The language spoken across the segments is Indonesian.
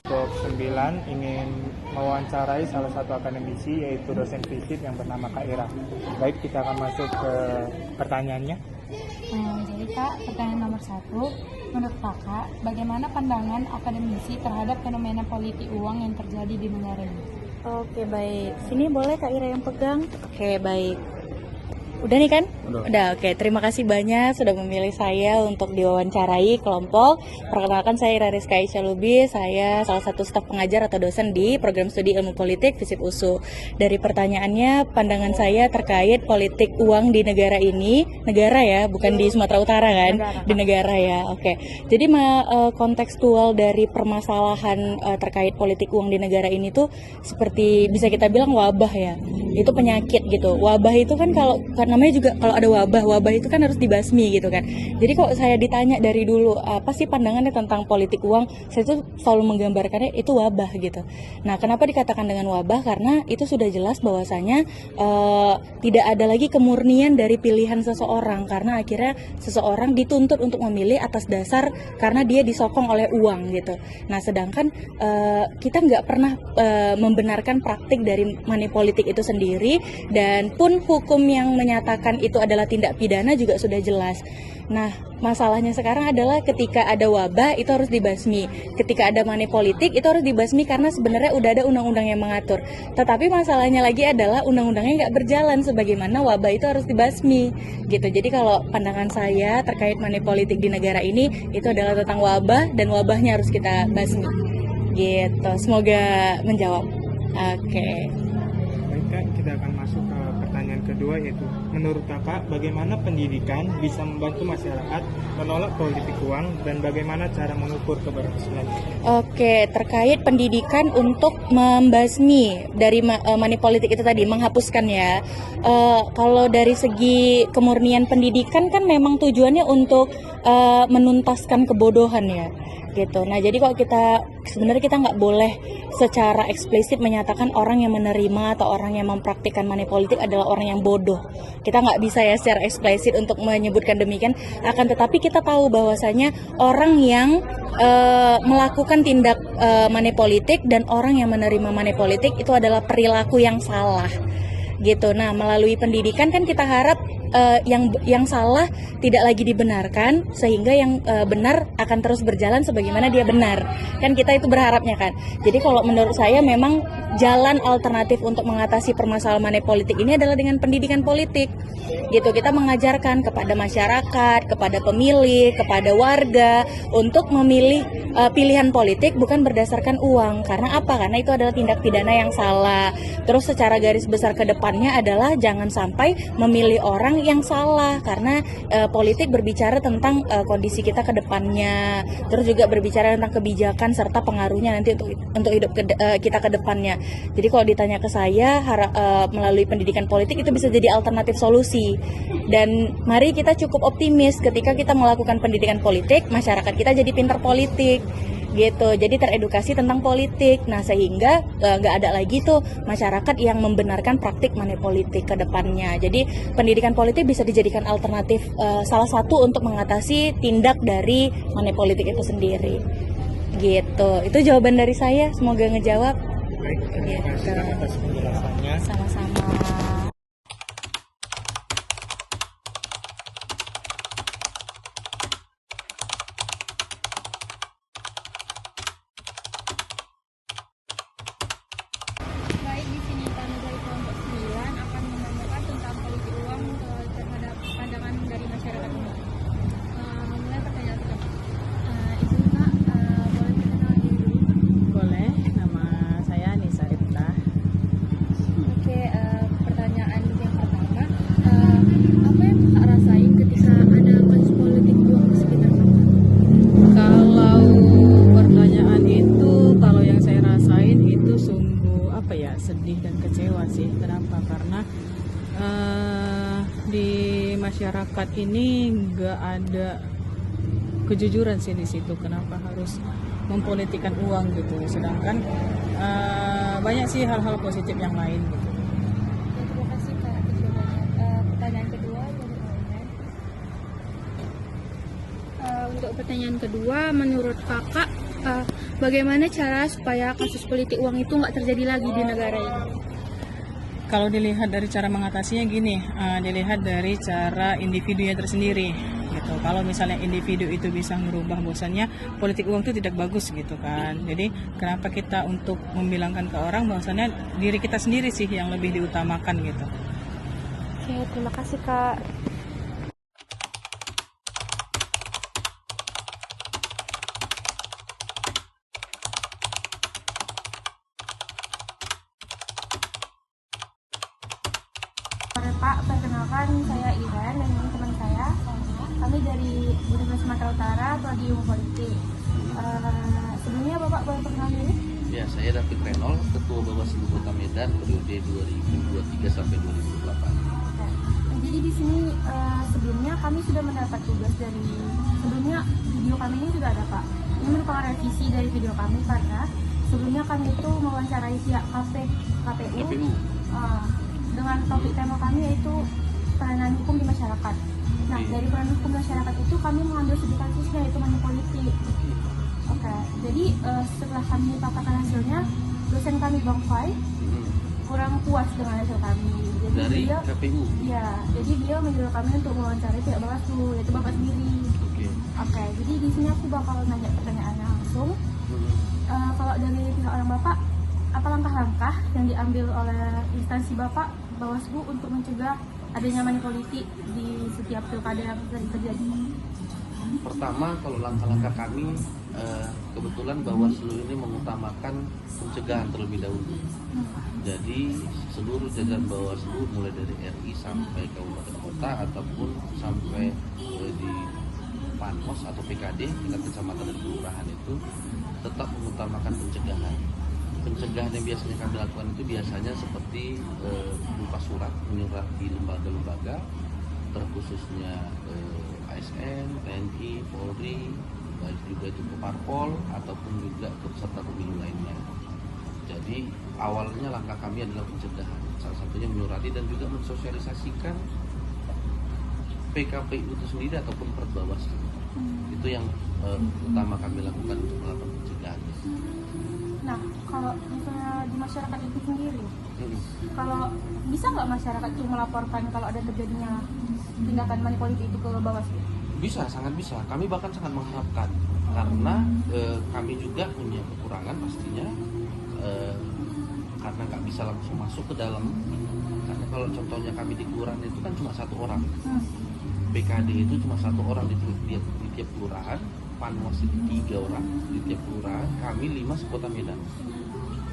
kelompok 9 ingin mewawancarai salah satu akademisi yaitu dosen fisip yang bernama Kak Ira. Baik, kita akan masuk ke pertanyaannya. Jadi Kak, pertanyaan nomor 1, menurut Kakak, bagaimana pandangan akademisi terhadap fenomena politik uang yang terjadi di negara ini? Oke, baik. Sini boleh Kak Ira yang pegang. Oke, baik. Udah nih kan? Udah, oke. Terima kasih banyak sudah memilih saya untuk diwawancarai kelompok. Perkenalkan, saya Ira Rizka Aisyah Lubis. Saya salah satu staf pengajar atau dosen di program studi ilmu politik FISIP USU. Dari pertanyaannya, pandangan saya terkait politik uang di negara ini, negara ya, bukan di Sumatera Utara kan? Di negara ya, oke. Jadi kontekstual dari permasalahan terkait politik uang di negara ini tuh seperti bisa kita bilang wabah ya. Itu penyakit gitu. Wabah itu kan kalau namanya juga kalau ada wabah itu kan harus dibasmi gitu kan. Jadi kok saya ditanya dari dulu apa sih pandangannya tentang politik uang, saya tuh selalu menggambarkannya itu wabah gitu. Nah, kenapa dikatakan dengan wabah? Karena itu sudah jelas bahwasanya tidak ada lagi kemurnian dari pilihan seseorang, karena akhirnya seseorang dituntut untuk memilih atas dasar karena dia disokong oleh uang gitu. Nah, sedangkan kita nggak pernah membenarkan praktik dari money politik itu sendiri, dan pun hukum yang menyatakan itu adalah tindak pidana juga sudah jelas. Nah, masalahnya sekarang adalah ketika ada wabah itu harus dibasmi. Ketika ada money politik itu harus dibasmi karena sebenarnya udah ada undang-undang yang mengatur. Tetapi masalahnya lagi adalah undang-undangnya nggak berjalan sebagaimana wabah itu harus dibasmi. Gitu. Jadi kalau pandangan saya terkait money politik di negara ini itu adalah tentang wabah dan wabahnya harus kita basmi. Gitu. Semoga menjawab. Oke. Baik Kak, kita akan masuk ke pertanyaan kedua, yaitu menurut Kakak bagaimana pendidikan bisa membantu masyarakat menolak politik uang dan bagaimana cara mengukur keberhasilannya? Oke, terkait pendidikan untuk membasmi dari money politik itu tadi, menghapuskan ya. Kalau dari segi kemurnian pendidikan kan memang tujuannya untuk menuntaskan kebodohan ya. Gitu. Nah, jadi kalau sebenarnya kita nggak boleh secara eksplisit menyatakan orang yang menerima atau orang yang mempraktikkan money politik adalah orang yang bodoh. Kita nggak bisa ya secara eksplisit untuk menyebutkan demikian. Akan tetapi kita tahu bahwasanya orang yang melakukan tindak money politik dan orang yang menerima money politik itu adalah perilaku yang salah. Gitu. Nah, melalui pendidikan kan kita harap yang salah tidak lagi dibenarkan, sehingga yang benar akan terus berjalan sebagaimana dia benar. Kan kita itu berharapnya kan. Jadi kalau menurut saya memang jalan alternatif untuk mengatasi permasalahan money politik ini adalah dengan pendidikan politik. Gitu, kita mengajarkan kepada masyarakat, kepada pemilih, kepada warga untuk memilih pilihan politik bukan berdasarkan uang. Karena apa? Karena itu adalah tindak pidana yang salah. Terus secara garis besar ke depannya adalah jangan sampai memilih orang yang salah, karena politik berbicara tentang kondisi kita ke depannya. Terus juga berbicara tentang kebijakan serta pengaruhnya nanti untuk hidup kita ke depannya. Jadi kalau ditanya ke saya, melalui pendidikan politik itu bisa jadi alternatif solusi. Dan mari kita cukup optimis ketika kita melakukan pendidikan politik, masyarakat kita jadi pintar politik. Gitu, jadi teredukasi tentang politik. Nah, sehingga nggak ada lagi tuh masyarakat yang membenarkan praktik money politik ke depannya. Jadi pendidikan politik bisa dijadikan alternatif salah satu untuk mengatasi tindak dari money politik itu sendiri. Gitu, itu jawaban dari saya. Semoga ngejawab. Baik, terima kasih atas penjelasannya. Sama-sama. Baik, di sini kami dari kelompok 9 akan menanyakan tentang politik uang terhadap pandangan dari masyarakat umum. Memulai pertanyaan pertama. Izin Kak, boleh perkenalan diri dulu? Boleh, nama saya Nisa Ripta. Oke, pertanyaan yang pertama, apa yang Kak rasain ketika ada kasus politik uang di sekitar Kakak? Kalau pertanyaan itu, kalau yang saya rasain itu sungguh sedih dan kecewa sih. Kenapa? Karena di masyarakat ini nggak ada kejujuran sih di situ. Kenapa harus mempolitikan uang gitu? Sedangkan banyak sih hal-hal positif yang lain gitu. Terima kasih Kak atas jawabannya. Pertanyaan kedua dari online. Untuk pertanyaan kedua, menurut Kakak bagaimana cara supaya kasus politik uang itu nggak terjadi lagi di negara ini? Kalau dilihat dari cara mengatasinya gini, dilihat dari cara individunya tersendiri gitu. Kalau misalnya individu itu bisa merubah bahwasannya politik uang itu tidak bagus gitu kan. Jadi kenapa kita untuk membilangkan ke orang bahwasannya diri kita sendiri sih yang lebih diutamakan gitu. Oke, terima kasih Kak. Sore Pak, perkenalkan saya Iren dan ini teman saya. Kami dari Universitas Sumatera Utara, Prodi Ilmu Politik. Sebelumnya Bapak boleh perkenalkan diri? Ya, saya David Renol, Ketua Bawaslu Kota Medan periode 2023 sampai 2028. Jadi di sini sebelumnya kami sudah mendapat tugas dari sebelumnya video kami ini sudah ada Pak. Ini merupakan revisi dari video kami karena sebelumnya kami itu mewawancarai pihak KPU. Dengan topik tema kami yaitu peranan hukum di masyarakat. Nah, dari peranan hukum masyarakat itu kami mengambil studi kasusnya yaitu money politik. Oke, jadi setelah kami paparkan hasilnya, dosen kami Bang Fai kurang puas dengan hasil kami. Jadi Dari dia, KPU. ya, jadi dia menyuruh kami untuk mewawancarai pihak Bawaslu, yaitu Bapak sendiri. Oke, jadi di sini aku bakal nanya pertanyaannya langsung. Kalau dari pihak orang Bapak, apa langkah-langkah yang diambil oleh instansi Bapak Bawaslu untuk mencegah adanya money politik di setiap pilkada yang terjadi? Pertama, kalau langkah-langkah kami, kebetulan Bawaslu ini mengutamakan pencegahan terlebih dahulu. Jadi seluruh jajaran Bawaslu mulai dari RI sampai kabupaten kota ataupun sampai di Panpos atau PKD tingkat kecamatan dan kelurahan itu tetap mengutamakan pencegahan. Pencegahan yang biasanya kami lakukan itu biasanya seperti berupa surat menyurat di lembaga-lembaga terkhususnya ASN, TNI, Polri, baik juga itu ke Parpol ataupun juga ke peserta pemilu lainnya. Jadi awalnya langkah kami adalah pencegahan, salah satunya menyurati dan juga mensosialisasikan PKPU itu sendiri ataupun Perbawaslu. Itu yang utama kami lakukan untuk melakukan pencegahan. Nah, kalau misalnya di masyarakat itu sendiri, kalau bisa nggak masyarakat itu melaporkan kalau ada terjadinya tindakan money politik itu ke Bawaslu? Bisa, sangat bisa. Kami bahkan sangat mengharapkan karena kami juga punya kekurangan pastinya karena nggak bisa langsung masuk ke dalam. Karena kalau contohnya kami di kelurahan itu kan cuma satu orang. PKD itu cuma satu orang di tiap kelurahan, Panwas itu 3 orang di tiap kelurahan, kami 5 sekota Medan.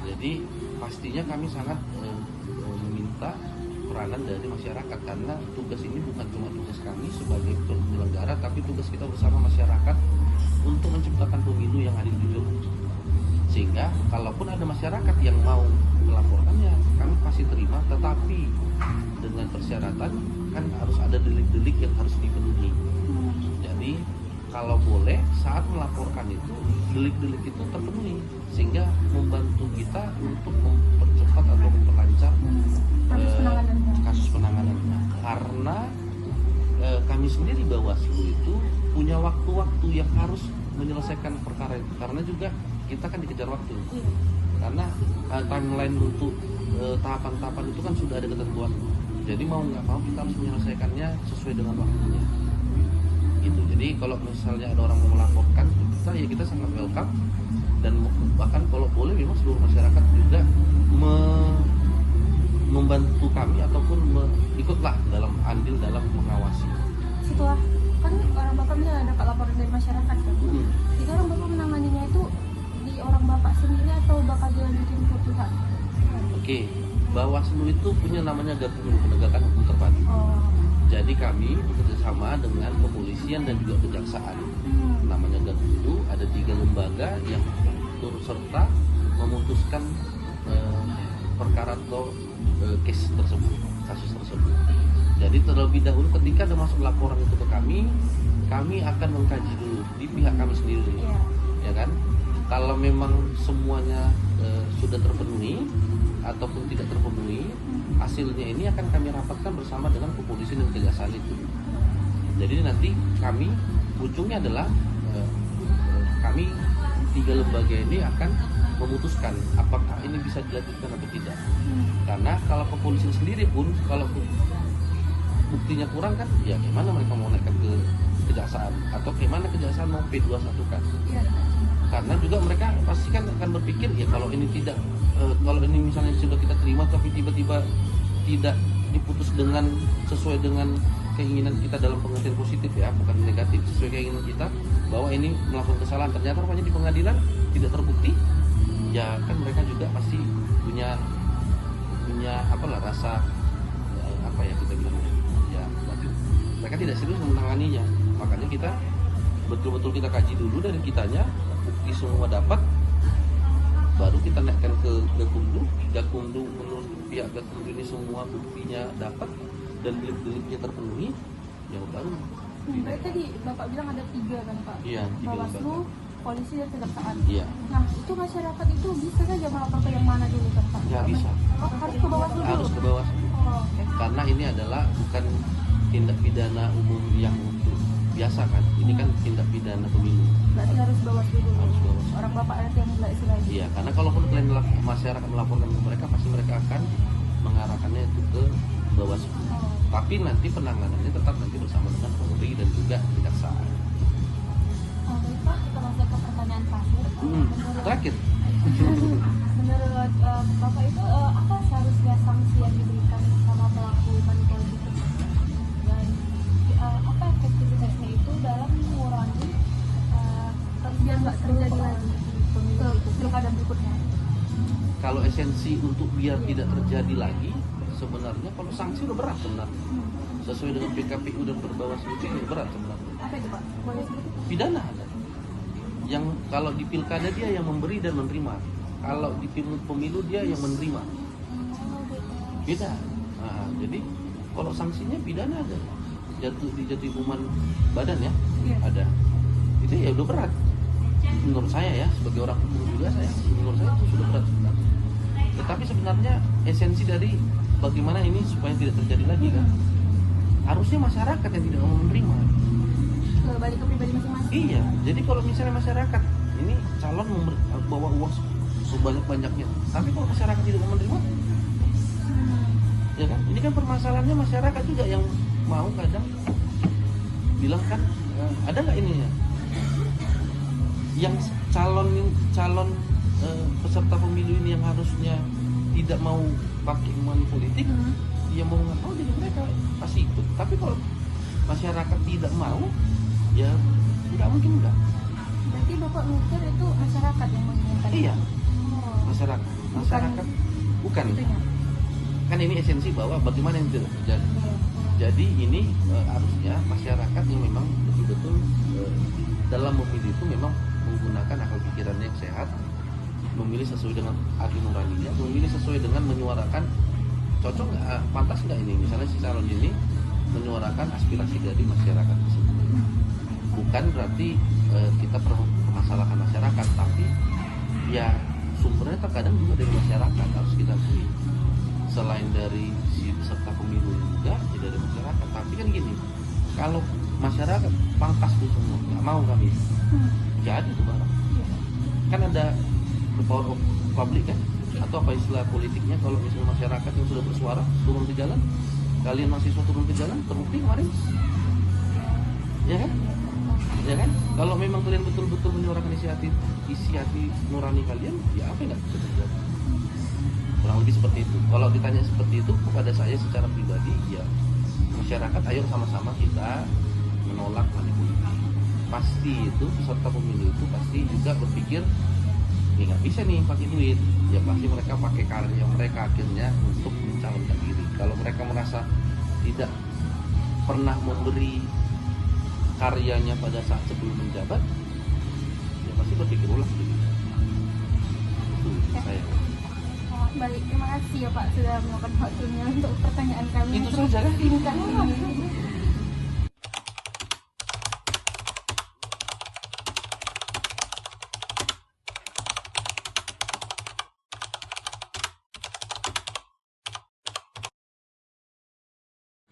Jadi pastinya kami sangat meminta peranan dari masyarakat karena tugas ini bukan cuma tugas kami sebagai penyelenggara, tapi tugas kita bersama masyarakat untuk menciptakan pemilu yang adil jujur. Sehingga kalaupun ada masyarakat yang mau melaporkannya, kami pasti terima, tetapi dengan persyaratan kan harus ada delik-delik yang harus dipenuhi. Jadi kalau boleh saat melaporkan itu delik-delik itu terpenuhi sehingga membantu kita untuk mempercepat atau memperlancar kasus penanganannya. Karena kami sendiri Bawaslu itu punya waktu-waktu yang harus menyelesaikan perkara itu karena juga kita kan dikejar waktu. Karena timeline untuk tahapan-tahapan itu kan sudah ada ketentuan. Jadi mau nggak mau kita harus menyelesaikannya sesuai dengan waktunya. Gitu. Jadi kalau misalnya ada orang mau melaporkan kita sangat welcome dan bahkan kalau boleh memang seluruh masyarakat juga membantu kami ataupun ikutlah dalam andil dalam mengawasi. Setelah kan orang Bapak bilang ada laporan dari masyarakat kan? Itu orang Bapak menanganinya itu di orang Bapak sendiri atau bakal dilanjutin ke pihak? Oke, Bawaslu itu punya namanya Gabungan Penegakan Hukum Terpadu. Jadi kami bekerjasama dengan kepolisian dan juga kejaksaan. Namanya Gabungan itu ada 3 lembaga yang turut serta memutuskan perkara atau case tersebut, kasus tersebut. Jadi terlebih dahulu ketika ada masuk laporan itu ke kami akan mengkaji dulu di pihak kami sendiri, ya kan? Kalau memang semuanya sudah terpenuhi ataupun tidak terpenuhi, hasilnya ini akan kami rapatkan bersama dengan kepolisian dan kejaksaan itu. Jadi nanti kami ujungnya adalah kami tiga lembaga ini akan memutuskan apakah ini bisa dilanjutkan atau tidak. Karena kalau kepolisian sendiri pun kalau buktinya kurang kan, ya gimana mereka mau naikkan ke kejaksaan atau gimana kejaksaan mau P21 kan? Karena juga mereka pasti kan akan berpikir ya kalau ini tidak, kalau ini misalnya sudah kita terima tapi tiba-tiba tidak diputus dengan sesuai dengan keinginan kita dalam pengertian positif ya, bukan negatif, sesuai keinginan kita bahwa ini melakukan kesalahan, ternyata rupanya di pengadilan tidak terbukti, ya kan mereka juga pasti punya apalah rasa apa ya kita bilang ya, berarti mereka tidak serius menanganinya. Makanya kita betul-betul kita kaji dulu dari kitanya, bukti semua dapat, baru kita naikkan ke Gakumdu menurut pihak Gakumdu ini semua buktinya dapat dan delik-deliknya terpenuhi, ya baru. Berarti tadi Bapak bilang ada 3 kan Pak? Iya, 3 Bawaslu, lembaga. polisi dan kejaksaan. Iya. Nah, itu masyarakat itu bisa saja melapor ke yang mana dulu kan Pak? Ya bisa. Oh, harus ke Bawaslu dulu? Harus ke Bawaslu. Oh, oke. Karena ini adalah bukan tindak pidana umum yang untuk biasa kan, ini kan tindak pidana pemilu. Berarti harus Bawaslu dulu? Harus Bawaslu. Orang Bapak nanti yang mulai istilahnya? Iya, karena kalaupun kalian masyarakat melaporkan ke mereka, pasti mereka akan mengarahkannya itu ke Bawaslu. Tapi nanti penanganannya tetap nanti bersama dengan Polri dan juga kejaksaan. Oh, baik Pak, kita masuk ke pertanyaan terakhir. Terakhir, Menurut Bapak itu apa seharusnya sanksi yang diberikan sama pelaku money politik tersebut? Dan apa efektivitasnya itu dalam mengurangi biar nggak terjadi lagi ke pilkada berikutnya? kalau esensi untuk biar tidak terjadi lagi, sebenarnya kalau sanksi udah berat sebenarnya. Sesuai dengan PKPU dan Perbawaslu itu berat sebenarnya. Apa itu Pak? Boleh sedikit? Pidana ada. Yang kalau di pilkada dia yang memberi dan menerima. Kalau di pemilu dia yang menerima. Beda. Nah, jadi kalau sanksinya pidana ada. Dijatuhi hukuman badan ya, Iya. ada. Itu ya udah berat. Menurut saya ya, sebagai orang hukum juga menurut saya itu sudah berat sebenarnya. Tetapi sebenarnya esensi dari bagaimana ini supaya tidak terjadi lagi kan, harusnya masyarakat yang tidak mau menerima. Balik ke pribadi masing-masing. Iya, jadi kalau misalnya masyarakat ini calon bawa uang sebanyak-banyaknya, tapi kalau masyarakat tidak mau menerima, ya kan? Ini kan permasalahannya masyarakat juga yang mau kadang bilang kan, ada nggak ininya? Yang calon peserta pemilu ini yang harusnya tidak mau pakai money politik, ya mau nggak mau jadi mereka pasti ikut. Tapi kalau masyarakat tidak mau, ya nggak mungkin enggak. Berarti Bapak mikir itu masyarakat yang menginginkan? Iya, Oh. masyarakat bukan. Itunya. Kan ini esensi bahwa bagaimana yang tidak terjadi. Jadi ini harusnya masyarakat yang memang betul-betul dalam memilih itu memang menggunakan akal pikirannya yang sehat, memilih sesuai dengan hati nuraninya, memilih sesuai dengan menyuarakan cocok nggak, pantas nggak ini, misalnya si calon ini menyuarakan aspirasi dari masyarakat tersebut. Bukan berarti kita permasalahkan masyarakat, tapi ya sumbernya terkadang juga dari masyarakat, harus kita akui. Selain dari si peserta pemilu juga ya dari masyarakat. Tapi kan gini, kalau masyarakat pangkas itu semua nggak mau kami, jadi itu barang. Kan ada the power of public kan, atau apa istilah politiknya, kalau misalnya masyarakat yang sudah bersuara turun ke jalan, kalian mahasiswa turun ke jalan, terbukti kemarin, ya kan? Ya kan? Kalau memang kalian betul-betul menyuarakan isi hati nurani kalian, ya apa yang nggak bisa terjadi? Kurang lebih seperti itu. Kalau ditanya seperti itu kepada saya secara pribadi, ya masyarakat ayo sama-sama kita menolak money politik. Pasti itu peserta pemilu itu pasti juga berpikir, ya nggak bisa nih pakai duit. Ya pasti mereka pakai karya mereka akhirnya untuk mencalonkan diri. Kalau mereka merasa tidak pernah memberi karyanya pada saat sebelum menjabat, ya pasti berpikir ulang gitu. Itu saya. Baik, terima kasih ya Pak sudah meluangkan waktunya untuk pertanyaan kami. Itu saja kan? Singkat ini.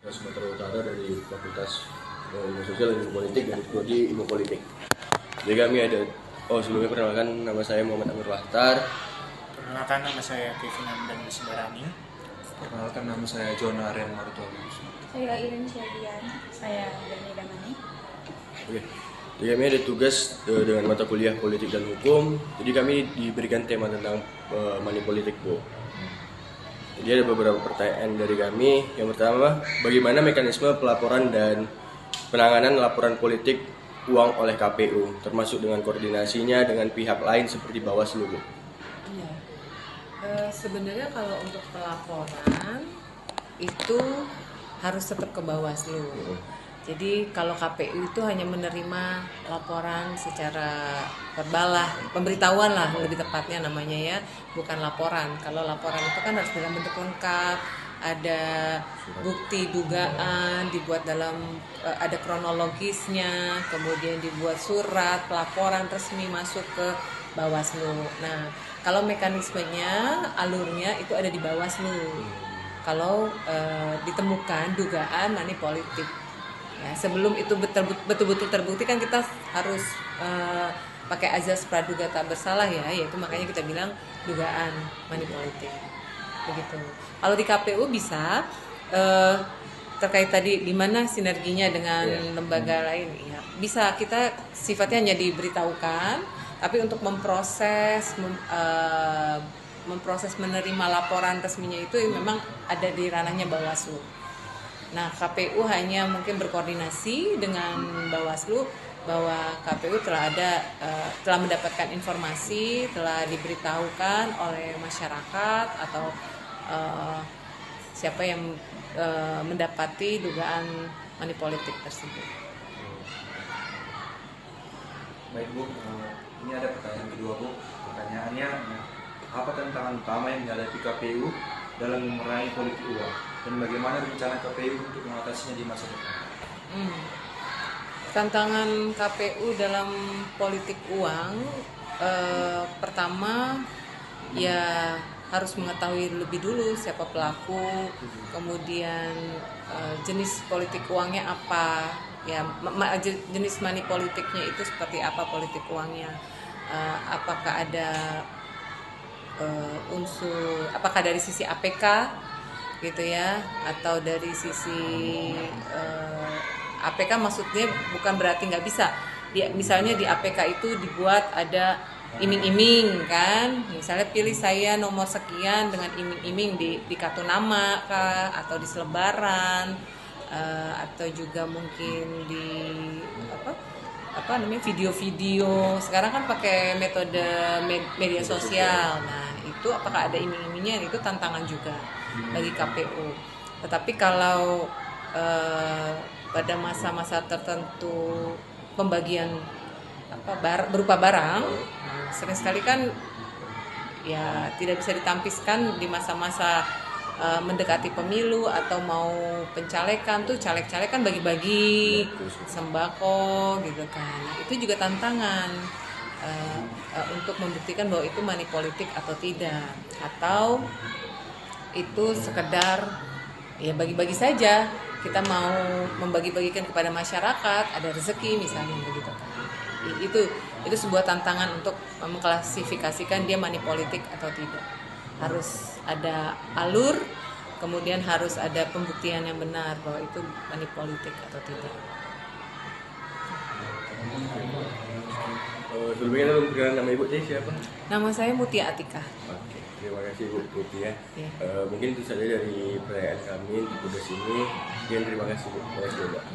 Sumatera Utara dari Fakultas Ilmu Sosial dan Ilmu Politik dan Prodi Ilmu Politik. Jadi kami ada Oh, sebelumnya perkenalkan, nama saya Muhammad Amir Wahtar. Perkenalkan, nama saya Kevin Amdan Bisbarani. Perkenalkan, nama saya Jona Ren Martualus. Saya Irin Syadian. Saya Dani Damani. Oke. Jadi kami ada tugas dengan mata kuliah politik dan hukum. Jadi kami diberikan tema tentang money politik, Bu. Jadi ada beberapa pertanyaan dari kami. Yang pertama, bagaimana mekanisme pelaporan dan penanganan laporan politik uang oleh KPU, termasuk dengan koordinasinya dengan pihak lain seperti Bawaslu, Bu? Iya. Sebenarnya kalau untuk pelaporan itu harus tetap ke Bawaslu. Jadi kalau KPU itu hanya menerima laporan secara verbal lah, pemberitahuan lah lebih tepatnya namanya ya, bukan laporan. Kalau laporan itu kan harus dalam bentuk lengkap, ada bukti dugaan, dibuat dalam ada kronologisnya, kemudian dibuat surat pelaporan resmi masuk ke Bawaslu. Nah, kalau mekanismenya, alurnya itu ada di Bawaslu. Kalau ditemukan dugaan money politik, ya, sebelum itu betul-betul terbukti kan kita harus pakai azas praduga tak bersalah ya, yaitu makanya kita bilang dugaan money politik. Begitu. Kalau di KPU bisa terkait tadi di mana sinerginya dengan lembaga lain, ya bisa, kita sifatnya hanya diberitahukan, tapi untuk memproses menerima laporan resminya itu memang ada di ranahnya Bawaslu. Nah, KPU hanya mungkin berkoordinasi dengan Bawaslu bahwa KPU telah mendapatkan informasi, telah diberitahukan oleh masyarakat atau siapa yang mendapati dugaan money politik tersebut. Baik Bu, ini ada pertanyaan kedua Bu. Pertanyaannya, apa tantangan utama yang dihadapi KPU dalam memerangi politik uang dan bagaimana rencana KPU untuk mengatasinya di masa depan? Tantangan KPU dalam politik uang, pertama ya harus mengetahui lebih dulu siapa pelaku, kemudian jenis politik uangnya apa, ya jenis money politiknya itu seperti apa politik uangnya, apakah ada unsur, apakah dari sisi APK gitu ya, atau dari sisi APK maksudnya bukan berarti nggak bisa. Misalnya di APK itu dibuat ada iming-iming kan, misalnya pilih saya nomor sekian dengan iming-iming di kartu nama kah, atau di selebaran, atau juga mungkin di apa namanya video-video. Sekarang kan pakai metode media sosial. Nah, itu apakah ada iming-imingnya, itu tantangan juga bagi KPU. Tetapi kalau pada masa-masa tertentu pembagian berupa barang, sering sekali kan ya tidak bisa ditampiskan di masa-masa mendekati pemilu atau mau pencalekan tuh, caleg-caleg kan bagi-bagi sembako gitu kan. Nah, itu juga tantangan untuk membuktikan bahwa itu money politik atau tidak, atau itu sekedar ya bagi-bagi saja, kita mau membagi-bagikan kepada masyarakat, ada rezeki misalnya begitu kan. Itu sebuah tantangan untuk mengklasifikasikan dia money politik atau tidak. Harus ada alur, kemudian harus ada pembuktian yang benar bahwa itu money politik atau tidak. Sebelumnya kita memperkenalkan nama Ibu tadi siapa? Nama saya Mutia Atika. Oke, terima kasih Bu Mutia. Ya. Mungkin itu saja dari pertanyaan kami untuk tugas ini. Sekian, terima kasih Bu. Terima kasih, Mbak.